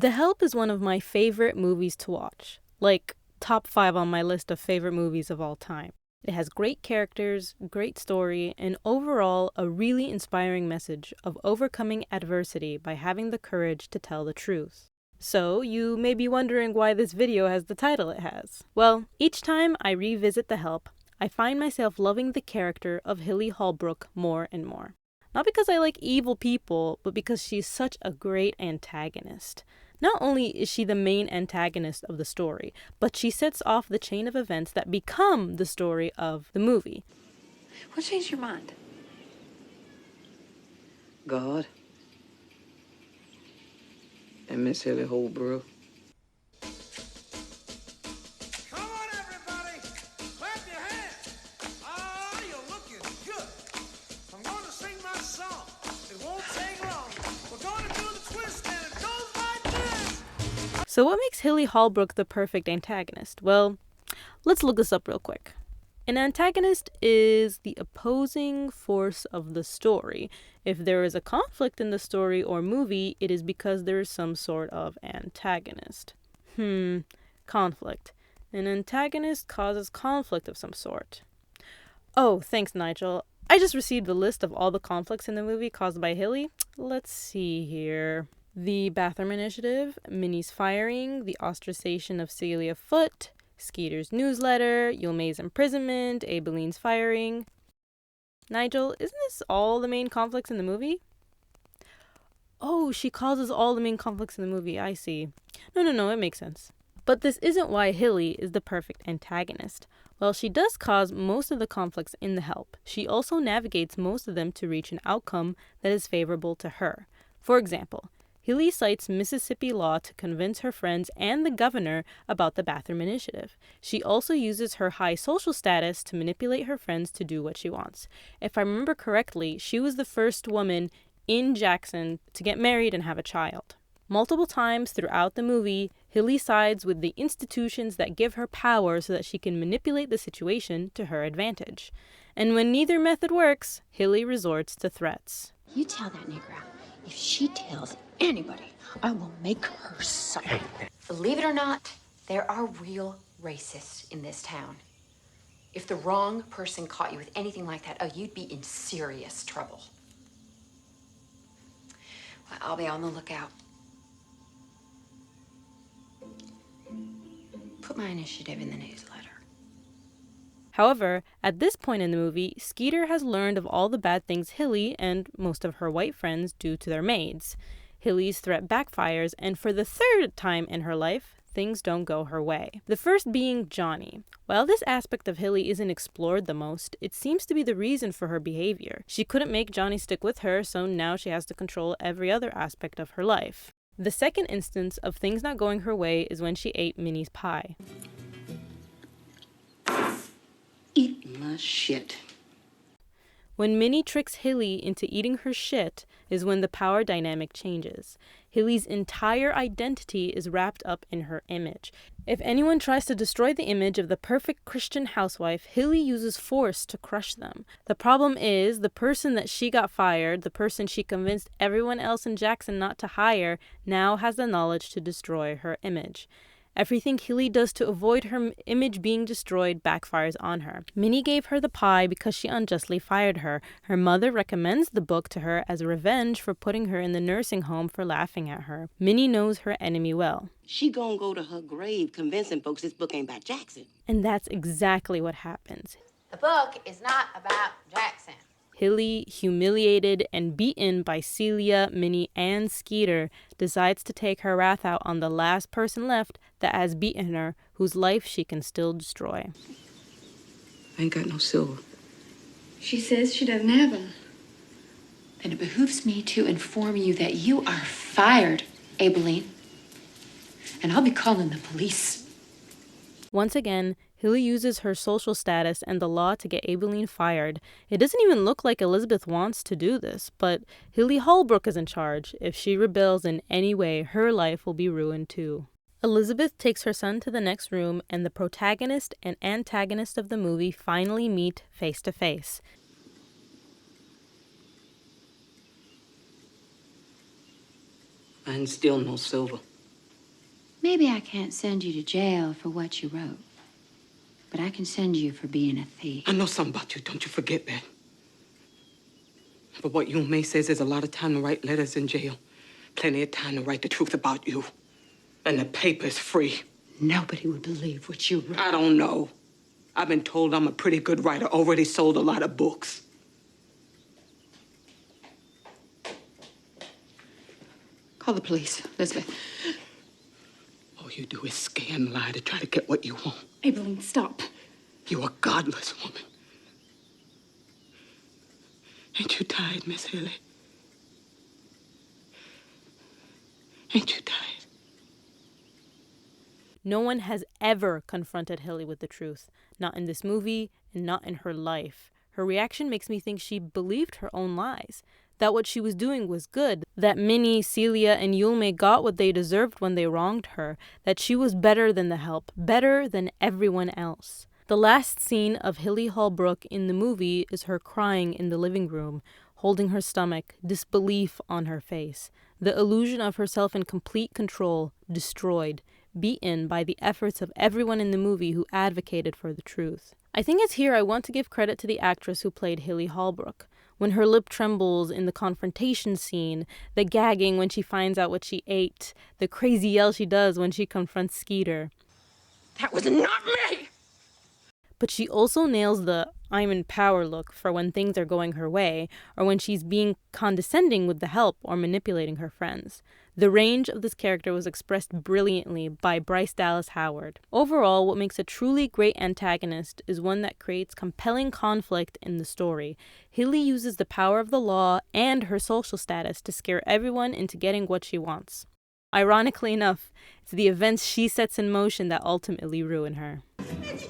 The Help is one of my favorite movies to watch. Like, top 5 on my list of favorite movies of all time. It has great characters, great story, and overall a really inspiring message of overcoming adversity by having the courage to tell the truth. So, you may be wondering why this video has the title it has. Well, each time I revisit The Help, I find myself loving the character of Hilly Holbrook more and more. Not because I like evil people, but because she's such a great antagonist. Not only is she the main antagonist of the story, but she sets off the chain of events that become the story of the movie. What changed your mind? God. And Miss Hilly Holbrook. Come on, everybody! Clap your hands! Ah, you're looking good. I'm going to sing my song. It won't take long. We're going to do the twist, and it goes like this. So what makes Hilly Holbrook the perfect antagonist? Well, let's look this up real quick. An antagonist is the opposing force of the story. If there is a conflict in the story or movie, it is because there is some sort of antagonist. Conflict. An antagonist causes conflict of some sort. Oh, thanks, Nigel. I just received the list of all the conflicts in the movie caused by Hilly. Let's see here. The bathroom initiative, Minnie's firing, the ostracization of Celia Foote, Skeeter's newsletter, Yulmai's imprisonment, Abilene's firing. Nigel, isn't this all the main conflicts in the movie? Oh, she causes all the main conflicts in the movie, I see. No, it makes sense. But this isn't why Hilly is the perfect antagonist. While she does cause most of the conflicts in The Help, she also navigates most of them to reach an outcome that is favorable to her. For example, Hilly cites Mississippi law to convince her friends and the governor about the bathroom initiative. She also uses her high social status to manipulate her friends to do what she wants. If I remember correctly, she was the first woman in Jackson to get married and have a child. Multiple times throughout the movie, Hilly sides with the institutions that give her power so that she can manipulate the situation to her advantage. And when neither method works, Hilly resorts to threats. You tell that Negro, if she tells anybody, I will make her suffer. Believe it or not, there are real racists in this town. If the wrong person caught you with anything like that, oh, you'd be in serious trouble. Well, I'll be on the lookout. Put my initiative in the newsletter. However, at this point in the movie, Skeeter has learned of all the bad things Hilly and most of her white friends do to their maids. Hilly's threat backfires, and for the third time in her life, things don't go her way. The first being Johnny. While this aspect of Hilly isn't explored the most, it seems to be the reason for her behavior. She couldn't make Johnny stick with her, so now she has to control every other aspect of her life. The second instance of things not going her way is when she ate Minnie's pie. Eat my shit. When Minnie tricks Hilly into eating her shit is when the power dynamic changes. Hilly's entire identity is wrapped up in her image. If anyone tries to destroy the image of the perfect Christian housewife, Hilly uses force to crush them. The problem is, the person that she got fired, the person she convinced everyone else in Jackson not to hire, now has the knowledge to destroy her image. Everything Hilly does to avoid her image being destroyed backfires on her. Minnie gave her the pie because she unjustly fired her. Her mother recommends the book to her as revenge for putting her in the nursing home for laughing at her. Minnie knows her enemy well. She gonna go to her grave convincing folks this book ain't about Jackson. And that's exactly what happens. The book is not about Jackson. Hilly, humiliated and beaten by Celia, Minnie, and Skeeter, decides to take her wrath out on the last person left that has beaten her, whose life she can still destroy. I ain't got no silver. She says she doesn't have them. Then it behooves me to inform you that you are fired, Abilene. And I'll be calling the police. Once again, Hilly uses her social status and the law to get Abilene fired. It doesn't even look like Elizabeth wants to do this, but Hilly Holbrook is in charge. If she rebels in any way, her life will be ruined too. Elizabeth takes her son to the next room, and the protagonist and antagonist of the movie finally meet face to face. I ain't still no silver. Maybe I can't send you to jail for what you wrote, but I can send you for being a thief. I know something about you. Don't you forget that. But what you May says there's a lot of time to write letters in jail. Plenty of time to write the truth about you. And the paper's free. Nobody would believe what you wrote. I don't know. I've been told I'm a pretty good writer. Already sold a lot of books. Call the police, Elizabeth. All you do is scam, lie to try to get what you want. Aibileen, stop. You're a godless woman. Ain't you tired, Miss Hilly? Ain't you tired? No one has ever confronted Hilly with the truth. Not in this movie, and not in her life. Her reaction makes me think she believed her own lies. That what she was doing was good. That Minnie, Celia, and Yulme got what they deserved when they wronged her. That she was better than the help. Better than everyone else. The last scene of Hilly Holbrook in the movie is her crying in the living room, holding her stomach, disbelief on her face. The illusion of herself in complete control, destroyed, beaten by the efforts of everyone in the movie who advocated for the truth. I think it's here I want to give credit to the actress who played Hilly Holbrook. When her lip trembles in the confrontation scene, the gagging when she finds out what she ate, the crazy yell she does when she confronts Skeeter. That was not me! But she also nails the I'm in power look for when things are going her way, or when she's being condescending with the help or manipulating her friends. The range of this character was expressed brilliantly by Bryce Dallas Howard. Overall, what makes a truly great antagonist is one that creates compelling conflict in the story. Hilly uses the power of the law and her social status to scare everyone into getting what she wants. Ironically enough, it's the events she sets in motion that ultimately ruin her. Just